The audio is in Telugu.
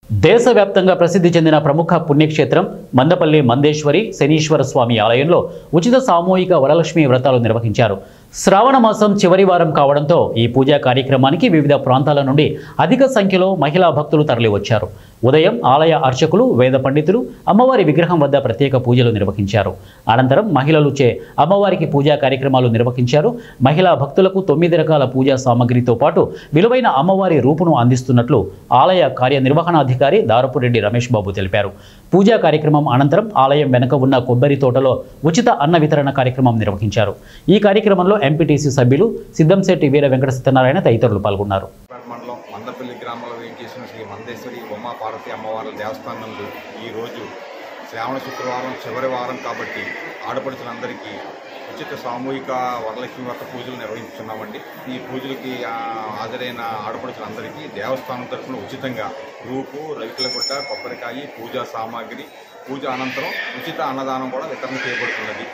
దేశవ్యాప్తంగా ప్రసిద్ధి చెందిన ప్రముఖ పుణ్యక్షేత్రం మందపల్లి మందేశ్వరి శనీశ్వర స్వామి ఆలయంలో ఉచిత సామూహిక వరలక్ష్మి వ్రతాలు నిర్వహించారు. శ్రావణ మాసం చివరి వారం కావడంతో ఈ పూజా కార్యక్రమానికి వివిధ ప్రాంతాల నుండి అధిక సంఖ్యలో మహిళా భక్తులు తరలివచ్చారు. ఉదయం ఆలయ అర్చకులు, వేద పండితులు అమ్మవారి విగ్రహం వద్ద ప్రత్యేక పూజలు నిర్వహించారు. అనంతరం మహిళలుచే అమ్మవారికి పూజా కార్యక్రమాలు నిర్వహించారు. మహిళా భక్తులకు 9 రకాల పూజా సామగ్రితో పాటు విలువైన అమ్మవారి రూపును అందిస్తున్నట్లు ఆలయ కార్యనిర్వహణాధికారి దారపురెడ్డి రమేష్ బాబు తెలిపారు. పూజా కార్యక్రమం అనంతరం ఆలయం వెనుక ఉన్న కొబ్బరి తోటలో ఉచిత అన్న వితరణ కార్యక్రమం నిర్వహించారు. ఈ కార్యక్రమంలో ఎంపీటీసీ సభ్యులు సిద్దంశెట్టి వీర వెంకట సత్యనారాయణ తదితరులు పాల్గొన్నారు. మండలం మందపల్లి గ్రామంలో వేయించేసిన శ్రీ మందేశ్వరి ఉమా పార్వతి అమ్మవార్ల దేవస్థానం నందు ఈరోజు శ్రావణ శుక్రవారం చివరి వారం కాబట్టి ఆడపడుచులందరికీ ఉచిత సామూహిక వరలక్ష్మి వ్రత పూజలు నిర్వహిస్తున్నామండి. ఈ పూజలకి హాజరైన ఆడపడుచులందరికీ దేవస్థానం తరఫున ఉచితంగా రూపు, రవికల గుట్ట, కొబ్బరికాయ, పూజా సామాగ్రి, పూజ అనంతరం ఉచిత అన్నదానం కూడా వితరణ చేయబడుతున్నది.